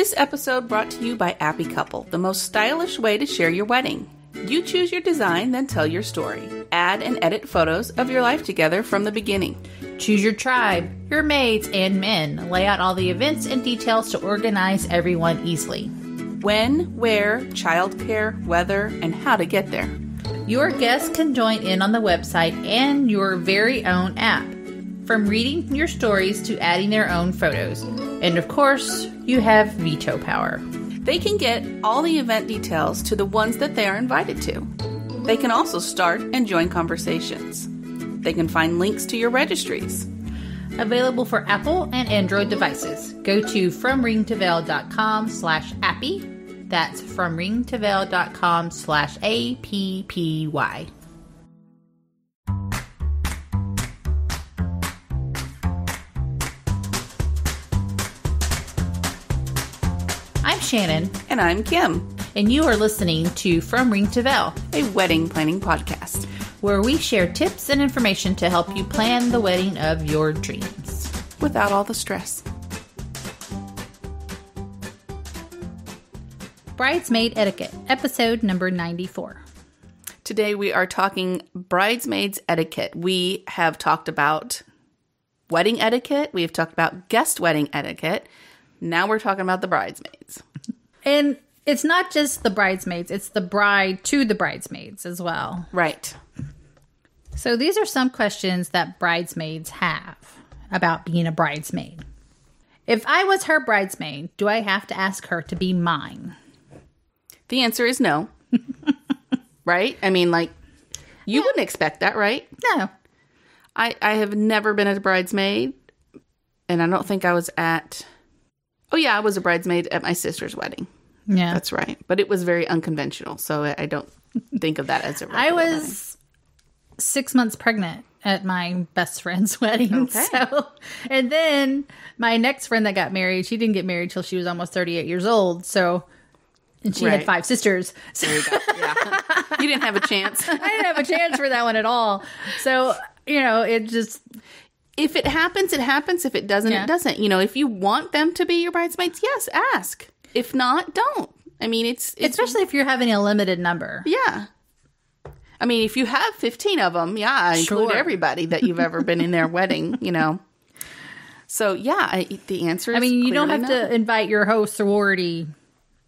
This episode brought to you by Appy Couple, the most stylish way to share your wedding. You choose your design, then tell your story. Add and edit photos of your life together from the beginning. Choose your tribe, your maids, and men. Lay out all the events and details to organize everyone easily. When, where, childcare, weather, and how to get there. Your guests can join in on the website and your very own app. From reading your stories to adding their own photos. And of course, you have veto power. They can get all the event details to the ones that they are invited to. They can also start and join conversations. They can find links to your registries. Available for Apple and Android devices. Go to fromringtoveil.com/appy. That's fromringtoveil.com/appy. I'm Shannon. And I'm Kim. And you are listening to From Ring to Veil, a wedding planning podcast, where we share tips and information to help you plan the wedding of your dreams. Without all the stress. Bridesmaid Etiquette, episode number 94. Today we are talking Bridesmaids Etiquette. We have talked about wedding etiquette. We have talked about guest wedding etiquette. Now we're talking about the bridesmaids. And it's not just the bridesmaids. It's the bride to the bridesmaids as well. Right. So these are some questions that bridesmaids have about being a bridesmaid. If I was her bridesmaid, do I have to ask her to be mine? The answer is no. Right? I mean, like, you wouldn't expect that, right? No. I have never been a bridesmaid, and I don't think I was at... Oh, yeah, I was a bridesmaid at my sister's wedding. Yeah. That's right. But it was very unconventional, so I don't think of that as a regular I was 6 months pregnant at my best friend's wedding. Okay. And then my next friend that got married, she didn't get married till she was almost 38 years old. And she had 5 sisters. So there you go. Yeah. You didn't have a chance. I didn't have a chance for that one at all. So, it just... If it happens, it happens. If it doesn't, it doesn't. If you want them to be your bridesmaids, yes, ask. If not, don't. I mean, it's especially if you're having a limited number. Yeah. I mean, if you have 15 of them, include everybody that you've ever been in their wedding, So, the answer is you don't have no. to invite your whole sorority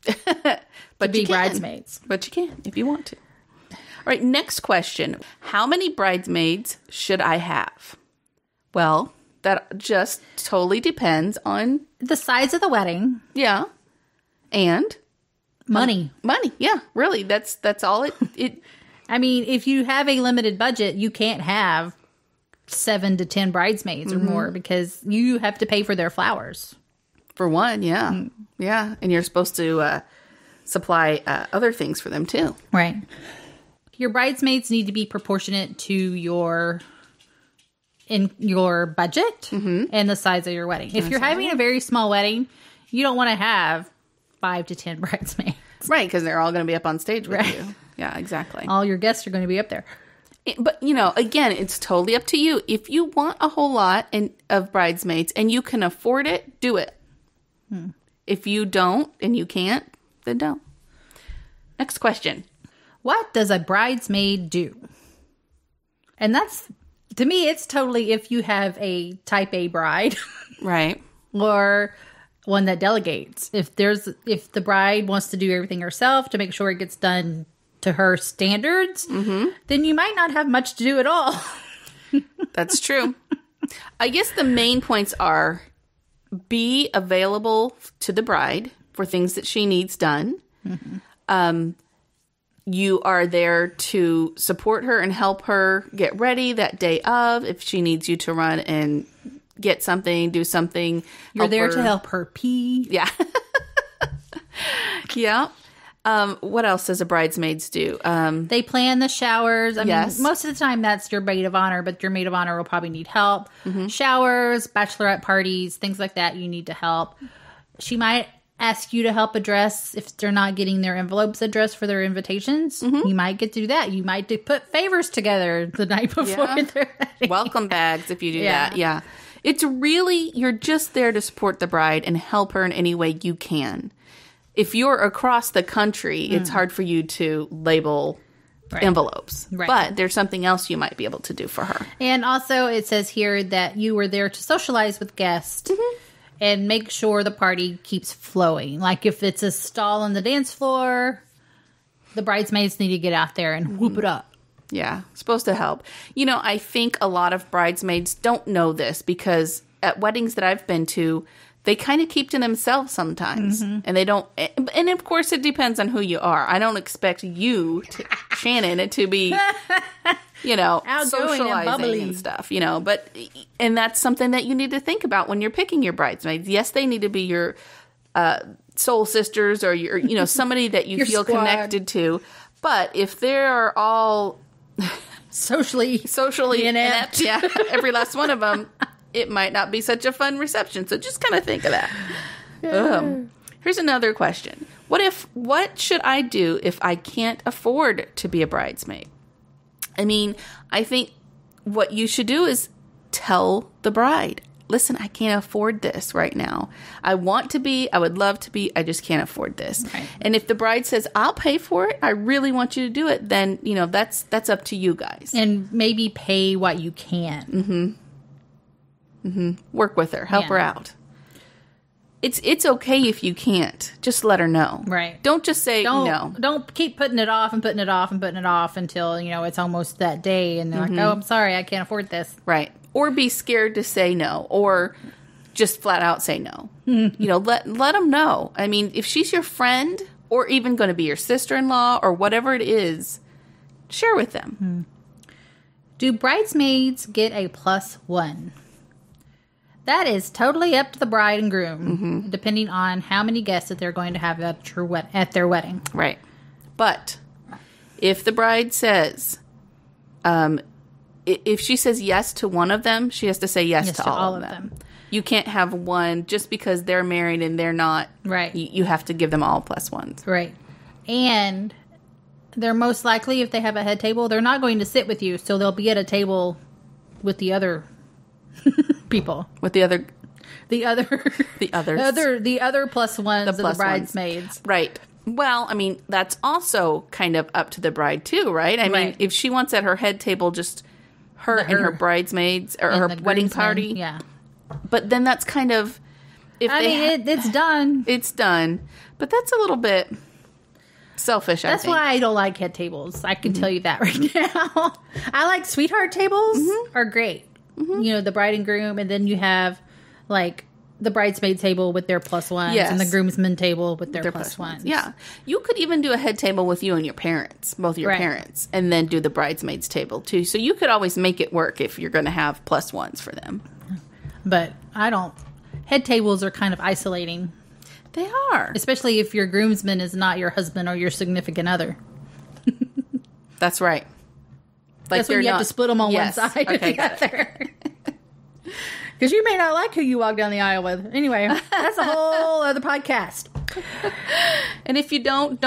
but to be bridesmaids. But you can if you want to. All right, next question. How many bridesmaids should I have? Well, that just totally depends on... the size of the wedding. Yeah. And? Money. Money, yeah. Really, that's all it... I mean, if you have a limited budget, you can't have 7 to 10 bridesmaids or more because you have to pay for their flowers. For one, yeah. Mm. Yeah, and you're supposed to supply other things for them, too. Right. Your bridesmaids need to be proportionate to your budget and the size of your wedding. If you're having a very small wedding, you don't want to have 5 to 10 bridesmaids. Right, because they're all going to be up on stage with you. Yeah, exactly. All your guests are going to be up there. But, again, it's totally up to you. If you want a whole lot of bridesmaids and you can afford it, do it. If you don't and you can't, then don't. Next question. What does a bridesmaid do? And that's... to me, it's totally if you have a type A bride. Right. Or one that delegates. If the bride wants to do everything herself to make sure it gets done to her standards, then you might not have much to do at all. That's true. I guess the main points are be available to the bride for things that she needs done. You are there to support her and help her get ready that day of. If she needs you to run and get something, do something. You're there to help her pee. Yeah. Yeah. What else does a bridesmaids do? They plan the showers. I yes. mean, most of the time that's your maid of honor, but your maid of honor will probably need help. Showers, bachelorette parties, things like that you need to help. She might ask you to help address if they're not getting their envelopes addressed for their invitations. You might get to do that. You might put favors together the night before their wedding. Welcome bags if you do that. Yeah. It's really, you're just there to support the bride and help her in any way you can. If you're across the country, it's hard for you to label envelopes. Right. But there's something else you might be able to do for her. And also it says here that you were there to socialize with guests and make sure the party keeps flowing. Like if it's a stall on the dance floor, the bridesmaids need to get out there and whoop it up. Yeah, supposed to help. You know, I think a lot of bridesmaids don't know this because at weddings that I've been to, they kind of keep to themselves sometimes. And they don't, and of course it depends on who you are. I don't expect you, Shannon, to be, you know, socializing and stuff, you know, and that's something that you need to think about when you're picking your bridesmaids. Yes, they need to be your soul sisters or your, you know, somebody that you feel squad. Connected to. But if they're all socially inept, yeah, every last one of them, it might not be such a fun reception. So just kind of think of that. Here's another question. What should I do if I can't afford to be a bridesmaid? I mean, I think what you should do is tell the bride, listen, I can't afford this right now. I want to be, I would love to be, I just can't afford this. Right. And if the bride says, I'll pay for it, I really want you to do it, then, you know, that's up to you guys. And maybe pay what you can. Work with her. Help her out. It's okay if you can't. Just let her know. Right. Don't just say no. Don't keep putting it off and putting it off and putting it off until, you know, it's almost that day and they're like, oh, I'm sorry, I can't afford this. Right. Or be scared to say no. Or just flat out say no. You know, let them know. I mean, if she's your friend or even going to be your sister-in-law or whatever it is, share with them. Do bridesmaids get a +1? That is totally up to the bride and groom, depending on how many guests that they're going to have at their wedding. Right. But if the bride says, if she says yes to one of them, she has to say yes to all of them. You can't have one just because they're married and they're not. Right. You have to give them all +1s. Right. And they're most likely, if they have a head table, they're not going to sit with you. So they'll be at a table with the other people. With the other +1s of the bridesmaids. Right. Well, I mean, that's also kind of up to the bride too, right? I mean, if she wants at her head table just her and her bridesmaids or her wedding party. Yeah. But then that's kind of it's done. It's done. But that's a little bit selfish, That's why I don't like head tables. I can tell you that right now. I like sweetheart tables are great. You know, the bride and groom, and then you have like the bridesmaid table with their +1s and the groomsmen table with their +1s. Yeah. You could even do a head table with you and your parents, both your parents, and then do the bridesmaids table too. So you could always make it work if you're going to have +1s for them. But I don't. Head tables are kind of isolating. They are. Especially if your groomsman is not your husband or your significant other. That's right. Like that's when you have to split them on one side together. Because you may not like who you walk down the aisle with. Anyway, that's a whole other podcast. And if you don't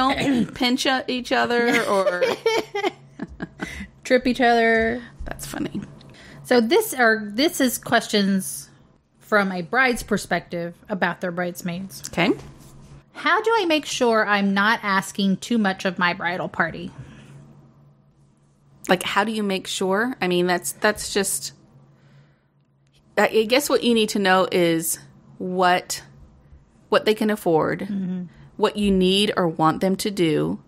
pinch each other or trip each other. That's funny. So this is questions from a bride's perspective about their bridesmaids. Okay. How do I make sure I'm not asking too much of my bridal party? Like, how do you make sure? I mean, that's just... I guess what you need to know is what they can afford, what you need or want them to do,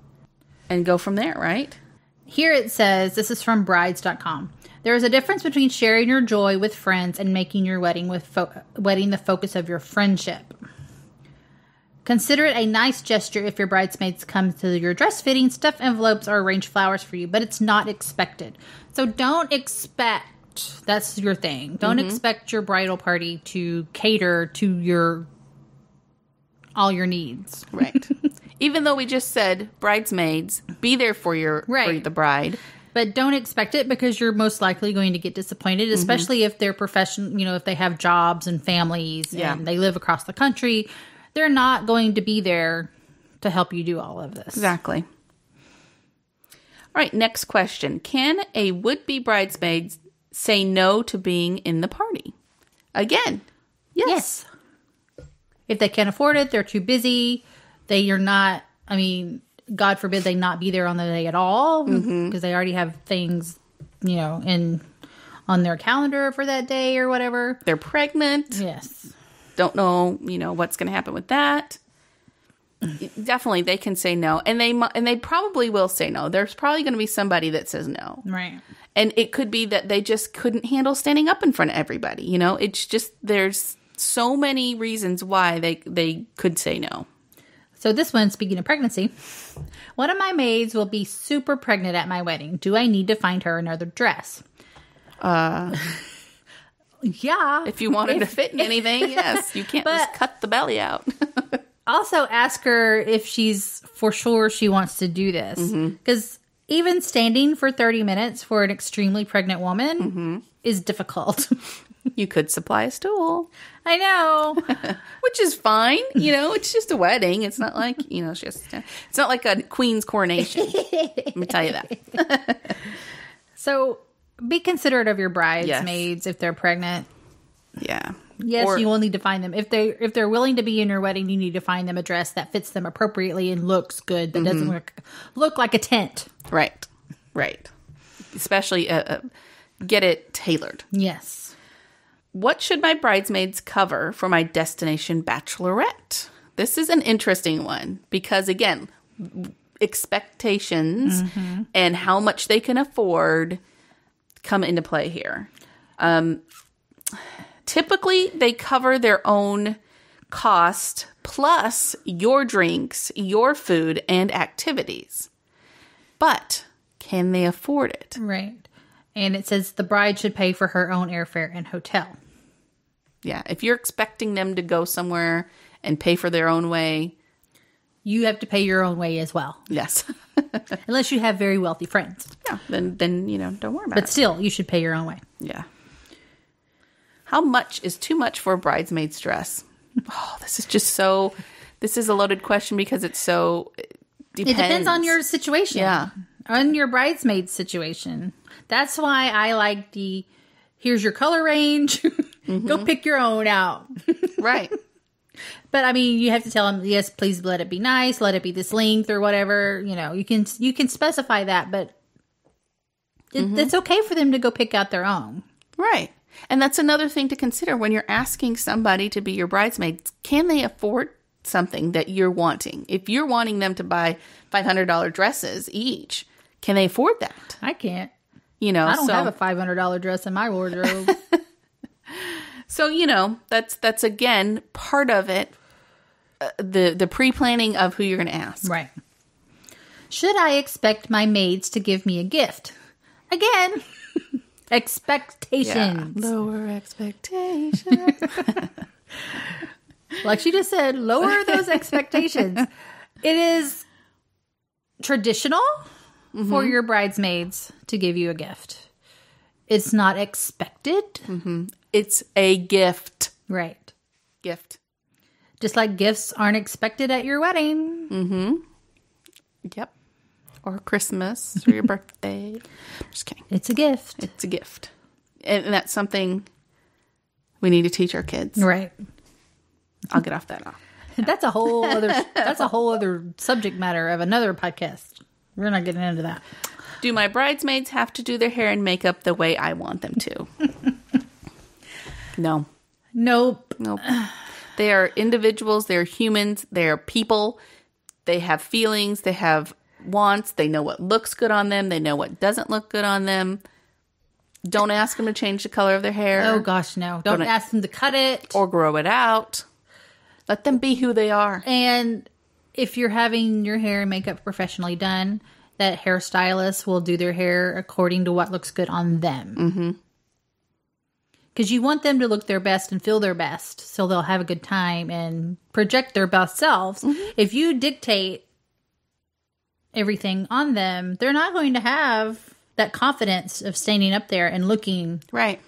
and go from there, right? Here it says, this is from brides.com. There is a difference between sharing your joy with friends and making your wedding the focus of your friendship. Consider it a nice gesture if your bridesmaids come to your dress fitting, stuff envelopes, or arrange flowers for you, but it's not expected. So don't expect, that's your thing. Don't expect your bridal party to cater to all your needs. Right. Even though we just said bridesmaids, be there for for the bride. But don't expect it because you're most likely going to get disappointed, especially if they're professional, if they have jobs and families and they live across the country. They're not going to be there to help you do all of this. Exactly. All right, next question. Can a would-be bridesmaid say no to being in the party? Again, yes. If they can't afford it, they're too busy. They are not, I mean, God forbid they not be there on the day at all because they already have things, on their calendar for that day or whatever. They're pregnant. Yes. Don't know, what's going to happen with that. Definitely, they can say no. And they probably will say no. There's probably going to be somebody that says no. Right. And it could be that they just couldn't handle standing up in front of everybody. It's just, there's so many reasons why they could say no. So this one, speaking of pregnancy, one of my maids will be super pregnant at my wedding. Do I need to find her another dress? Yeah. If you want her to fit in anything, yes. You can't just cut the belly out. Also ask her if she's for sure she wants to do this. Because even standing for 30 minutes for an extremely pregnant woman is difficult. You could supply a stool. I know. Which is fine. It's just a wedding. It's not like, it's not like a queen's coronation. Let me tell you that. So be considerate of your bridesmaids if they're pregnant. Yeah. Yes, you will need to find them. If they're willing to be in your wedding, you need to find them a dress that fits them appropriately and looks good. That doesn't look like a tent. Right. Especially get it tailored. Yes. What should my bridesmaids cover for my destination bachelorette? This is an interesting one because, again, expectations and how much they can afford come into play here. Typically, they cover their own cost plus your drinks, your food, and activities. But can they afford it? Right. And it says the bride should pay for her own airfare and hotel. Yeah. If you're expecting them to go somewhere and pay for their own way, you have to pay your own way as well. Yes. Unless you have very wealthy friends. Yeah. Then don't worry about it. But still, you should pay your own way. Yeah. How much is too much for a bridesmaid's dress? Oh, this is a loaded question because it depends on your situation. Yeah. On your bridesmaid situation. That's why I like here's your color range. Go pick your own out. Right. But I mean, you have to tell them, yes, please let it be nice. Let it be this length or whatever. You can specify that, but it's okay for them to go pick out their own. Right. And that's another thing to consider when you're asking somebody to be your bridesmaid. Can they afford something that you're wanting? If you're wanting them to buy $500 dresses each, can they afford that? I can't. I don't have a $500 dress in my wardrobe. So, that's again, part of it, the pre-planning of who you're going to ask. Right. Should I expect my maids to give me a gift? Again, expectations. Yeah. Lower expectations. Like she just said, lower those expectations. It is traditional for your bridesmaids to give you a gift. It's not expected. It's a gift. Right. Gift. Just like gifts aren't expected at your wedding. Yep. Or Christmas or your birthday. Just kidding. It's a gift. It's a gift. And that's something we need to teach our kids. Right. I'll get off that off. That's a whole other subject matter of another podcast. We're not getting into that. Do my bridesmaids have to do their hair and makeup the way I want them to? No. Nope. They are individuals. They're humans. They're people. They have feelings. They have wants. They know what looks good on them. They know what doesn't look good on them. Don't ask them to change the color of their hair. Oh, gosh, no. Don't ask them to cut it. Or grow it out. Let them be who they are. And if you're having your hair and makeup professionally done, that hairstylist will do their hair according to what looks good on them. Because you want them to look their best and feel their best so they'll have a good time and project their best selves. If you dictate everything on them, they're not going to have that confidence of standing up there and looking. Right.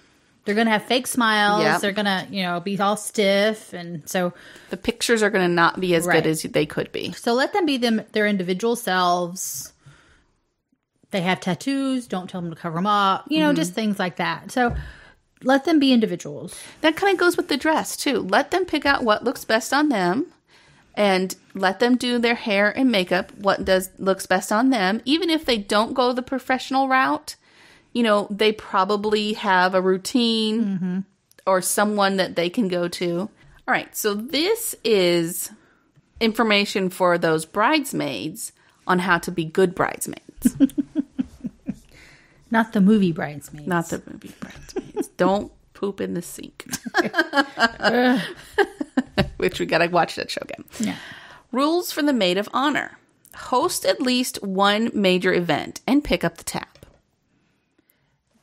They're going to have fake smiles. Yep. They're going to, be all stiff. And so the pictures are going to not be as good as they could be. So let them be their individual selves. They have tattoos. Don't tell them to cover them up. Just things like that. So let them be individuals. That kind of goes with the dress, too. Let them pick out what looks best on them. And let them do their hair and makeup, looks best on them. Even if they don't go the professional route, they probably have a routine or someone that they can go to. All right, so this is information for those bridesmaids on how to be good bridesmaids. Not the movie Bridesmaids. Not the movie Bridesmaids. Don't poop in the sink. Which we gotta watch that show again. Yeah. Rules for the Maid of Honor. Host at least one major event and pick up the tab.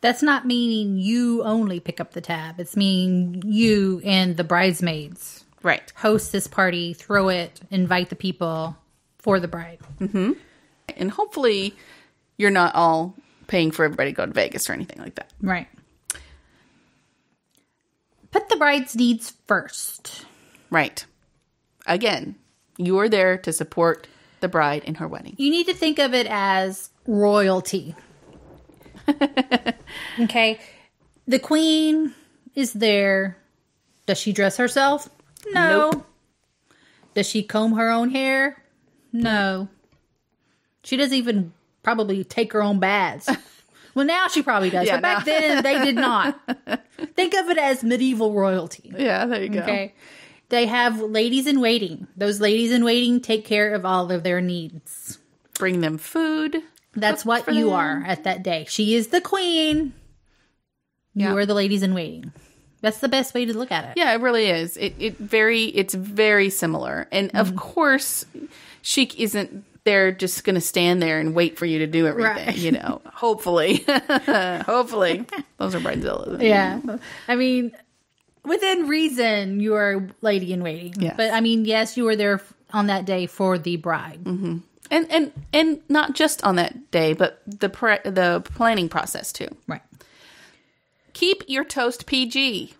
That's not meaning you only pick up the tab. It's meaning you and the bridesmaids. Right. Host this party, throw it, invite the people for the bride. Mm-hmm. And hopefully you're not all paying for everybody to go to Vegas or anything like that. Right. Put the bride's needs first. Right. Again, you are there to support the bride in her wedding. You need to think of it as royalty. Okay. The queen is there. Does she dress herself? No. Nope. Does she comb her own hair? No. She doesn't even probably take her own baths. Well, now she probably does. Yeah, but back then, they did not. Think of it as medieval royalty. Yeah, there you go. Okay. They have ladies in waiting. Those ladies in waiting take care of all of their needs. Bring them food. That's what you are at that day. She is the queen. You are the ladies in waiting. That's the best way to look at it. Yeah, it really is. It's very similar. And of course, she isn't there just going to stand there and wait for you to do everything, right. Hopefully. Hopefully. Those are bridezillas. Yeah. I mean, within reason, you are lady in waiting. Yes. But I mean, yes, you were there on that day for the bride. Mm-hmm. And not just on that day, but the planning process too. Right. Keep your toast PG.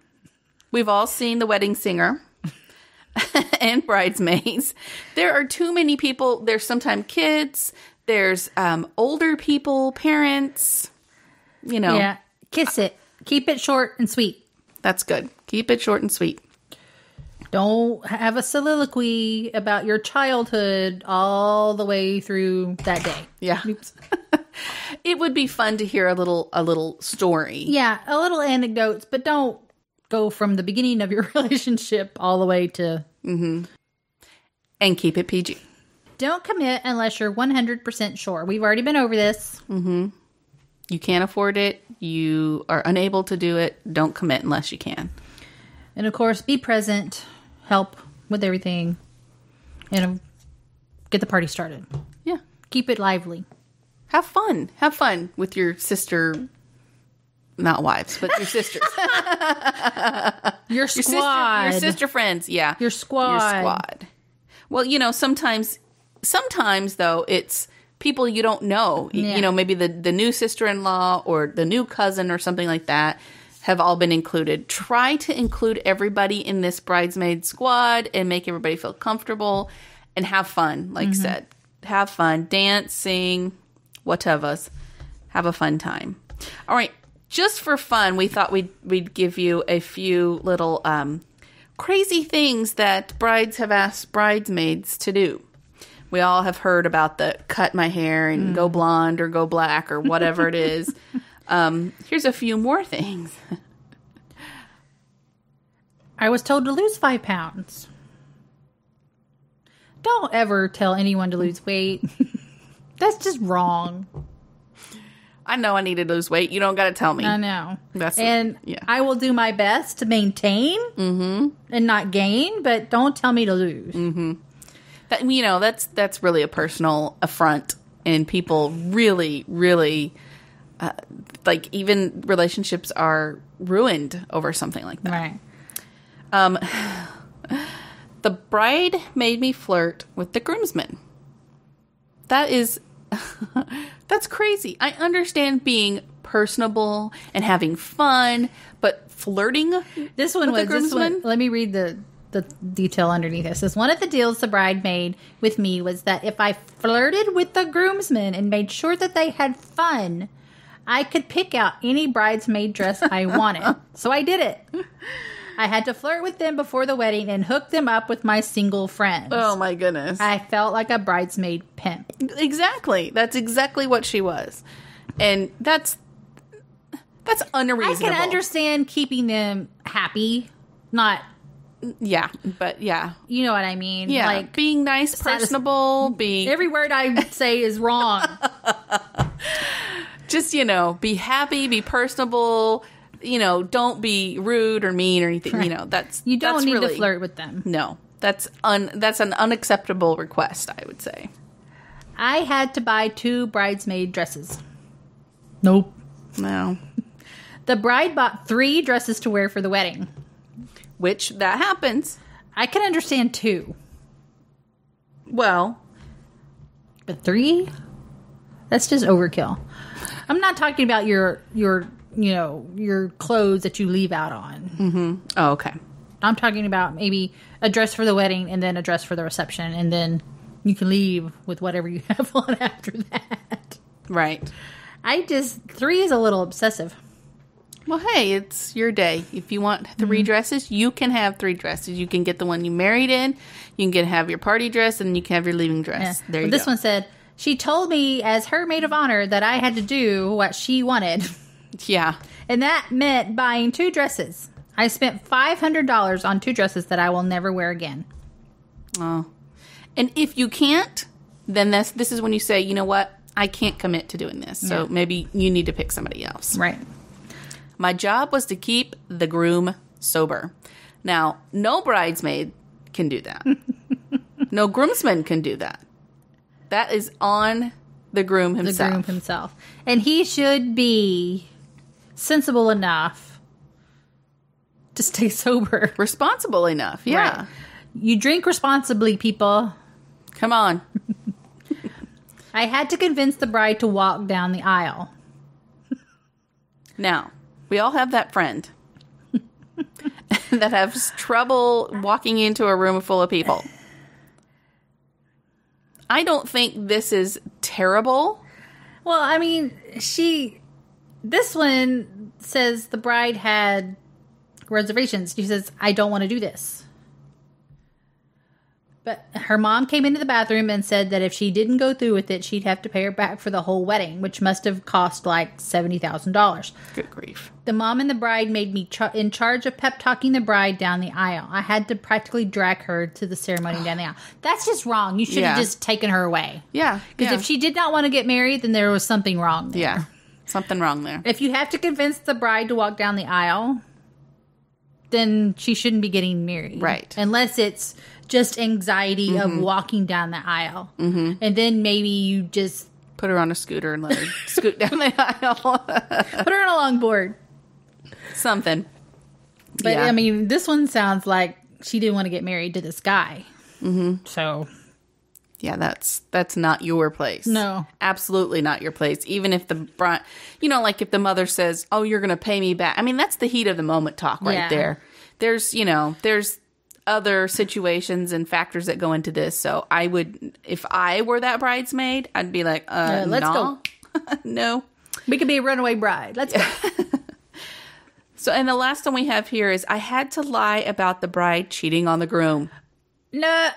We've all seen The Wedding Singer and Bridesmaids. There are too many people. There's sometimes kids. There's older people, parents. Yeah. Kiss it. Keep it short and sweet. That's good. Keep it short and sweet. Don't have a soliloquy about your childhood all the way through that day. Yeah. It would be fun to hear a little story. Yeah, a little anecdotes, but don't go from the beginning of your relationship all the way to... Mm-hmm. And keep it PG. Don't commit unless you're 100% sure. We've already been over this. Mm-hmm. You can't afford it. You are unable to do it. Don't commit unless you can. And of course, be present. Help with everything. And get the party started. Yeah. Keep it lively. Have fun. Have fun with your sister... Not wives, but your sisters. Your squad. Your sister friends, yeah. Your squad. Your squad. Well, sometimes though, it's people you don't know. Yeah. Maybe the new sister-in-law or the new cousin or something like that have all been included. Try to include everybody in this bridesmaid squad and make everybody feel comfortable and have fun, like I said. Have fun. Dance, sing, whatever. Have a fun time. All right. Just for fun, we thought we'd give you a few little crazy things that brides have asked bridesmaids to do. We all have heard about the cut my hair and go blonde or go black or whatever it is. Here's a few more things. I was told to lose 5 pounds. Don't ever tell anyone to lose weight. That's just wrong. I know I need to lose weight. You don't got to tell me. I know. Yeah. I will do my best to maintain and not gain, but don't tell me to lose. Mm-hmm. That's really a personal affront, and people really, really, even relationships are ruined over something like that. Right. The bride made me flirt with the groomsmen. That is... That's crazy. I understand being personable and having fun, but flirting Let me read the detail underneath this. Says, one of the deals the bride made with me was that if I flirted with the groomsmen and made sure that they had fun, I could pick out any bridesmaid dress I wanted. So I did it. I had to flirt with them before the wedding and hook them up with my single friends. Oh, my goodness. I felt like a bridesmaid pimp. Exactly. That's exactly what she was. And that's unreasonable. I can understand keeping them happy, not... Yeah, but yeah. You know what I mean? Yeah, like being nice, personable, being... Every word I say is wrong. Just, be happy, be personable, don't be rude or mean or anything. Right. You don't need to flirt with them. No, that's an unacceptable request, I would say. I had to buy 2 bridesmaid dresses. Nope. No. The bride bought 3 dresses to wear for the wedding. Which, that happens. I can understand 2. Well. But 3? That's just overkill. I'm not talking about your clothes that you leave out on. Mm-hmm. Oh, okay. I'm talking about maybe a dress for the wedding and then a dress for the reception, and then you can leave with whatever you have on after that. Right. 3 is a little obsessive. Well, hey, it's your day. If you want 3 dresses, you can have 3 dresses. You can get the one you married in, you can have your party dress, and you can have your leaving dress. Yeah. There you go. This one said, she told me as her maid of honor that I had to do what she wanted. Yeah. And that meant buying 2 dresses. I spent $500 on 2 dresses that I will never wear again. Oh. And if you can't, then this is when you say, you know what? I can't commit to doing this. So maybe you need to pick somebody else. Right. My job was to keep the groom sober. Now, no bridesmaid can do that. No groomsman can do that. That is on the groom himself. The groom himself. And he should be sensible enough to stay sober. Responsible enough, yeah. Right. You drink responsibly, people. Come on. I had to convince the bride to walk down the aisle. Now, we all have that friend that has trouble walking into a room full of people. I don't think this is terrible. Well, I mean, this one says the bride had reservations. She says, I don't want to do this. But her mom came into the bathroom and said that if she didn't go through with it, she'd have to pay her back for the whole wedding, which must have cost like $70,000. Good grief. The mom and the bride made me in charge of pep talking the bride down the aisle. I had to practically drag her to the ceremony down the aisle. That's just wrong. You should have just taken her away. Yeah. Because if she did not want to get married, then there was something wrong there. Yeah. Something wrong there. If you have to convince the bride to walk down the aisle, then she shouldn't be getting married. Right. Unless it's just anxiety of walking down the aisle. Mm-hmm. And then maybe you just... Put her on a scooter and let her scoot down the aisle. Put her on a longboard. Something. But, I mean, this one sounds like she didn't want to get married to this guy. Mm-hmm. So... Yeah, that's not your place. No. Absolutely not your place. Even if the bride, like if the mother says, oh, you're going to pay me back. I mean, that's the heat of the moment talk right there. There's other situations and factors that go into this. So I would, if I were that bridesmaid, I'd be like, let's go. No. We could be a runaway bride. Let's go. So, and the last one we have here is I had to lie about the bride cheating on the groom. No,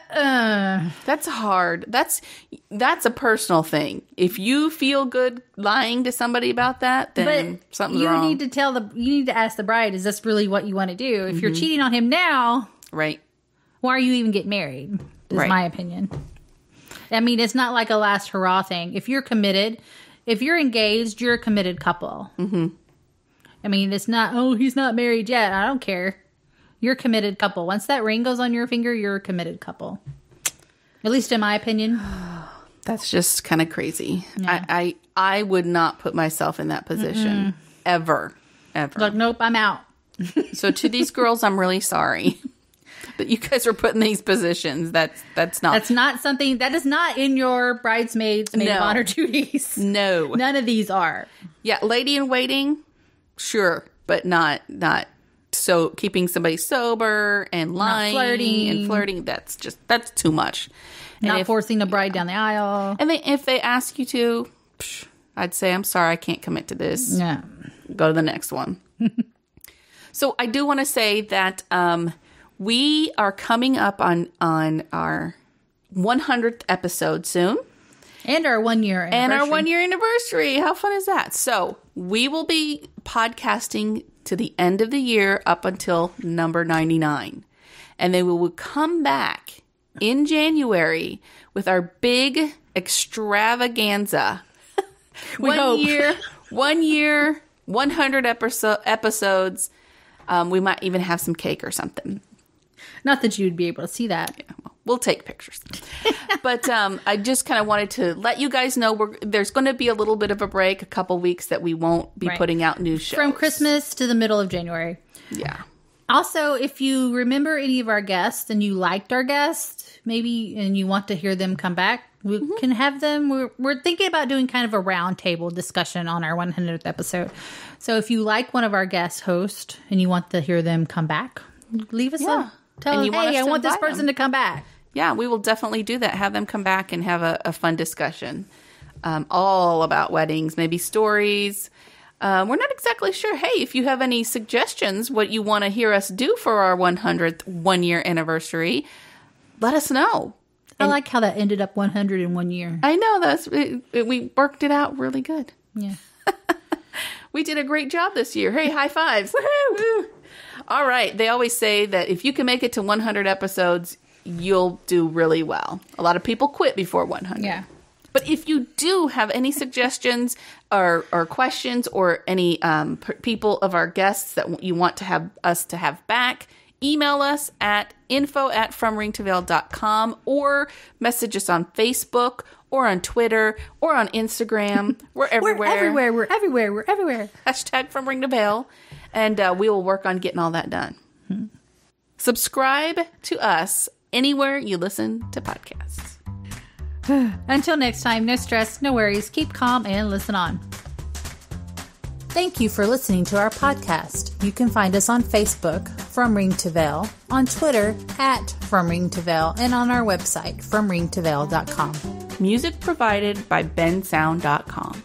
that's hard. That's a personal thing. If you feel good lying to somebody about that, then something's wrong. You need to ask the bride, is this really what you want to do? If you're cheating on him now, right? Why are you even getting married? Is my opinion. I mean, it's not like a last hurrah thing. If you're committed, if you're engaged, you're a committed couple. Mm-hmm. I mean, it's not, oh, he's not married yet. I don't care. You're a committed couple. Once that ring goes on your finger, you're a committed couple. At least in my opinion. That's just kind of crazy. Yeah. I would not put myself in that position. Ever. Like, nope, I'm out. So to these girls, I'm really sorry that you guys are put in these positions. That's not something that is not in your bridesmaids maid of honor duties. No. None of these are. Yeah, lady in waiting, sure, but not so keeping somebody sober and lying and flirting, that's too much. Not forcing a bride down the aisle. And if they ask you to, I'd say, I'm sorry, I can't commit to this. Yeah. Go to the next one. So I do want to say that we are coming up on our 100th episode soon. And our 1 year anniversary. How fun is that? So we will be podcasting to the end of the year up until number 99. And then we will come back in January with our big extravaganza. 1 year, 100 episodes. We might even have some cake or something. Not that you'd be able to see that. Yeah, well, we'll take pictures. But I just kind of wanted to let you guys know there's going to be a little bit of a break, a couple weeks that we won't be putting out new shows. From Christmas to the middle of January. Yeah. Also, if you remember any of our guests and you liked our guests, maybe, and you want to hear them come back, we can have them. We're thinking about doing kind of a round table discussion on our 100th episode. So if you like one of our guest hosts and you want to hear them come back, leave us a tell them, hey, I want this person to come back. Yeah, we will definitely do that. Have them come back and have a fun discussion. All about weddings, maybe stories. We're not exactly sure. Hey, if you have any suggestions, what you want to hear us do for our 100th 1 year anniversary, let us know. I like how that ended up 100 in 1 year. I know. We worked it out really good. Yeah. We did a great job this year. Hey, high fives. Woohoo! All right. They always say that if you can make it to 100 episodes, you'll do really well. A lot of people quit before 100. Yeah. But if you do have any suggestions or questions or any people of our guests that you want to have us to have back, email us at info@fromringtoveil.com or message us on Facebook or on Twitter or on Instagram. We're everywhere. We're everywhere. Hashtag From Ring to Veil. And we will work on getting all that done. Subscribe to us anywhere you listen to podcasts. Until next time, no stress, no worries. Keep calm and listen on. Thank you for listening to our podcast. You can find us on Facebook, From Ring to Veil, on Twitter, @From Ring to Veil, and on our website, FromRingToVeil.com. Music provided by bensound.com.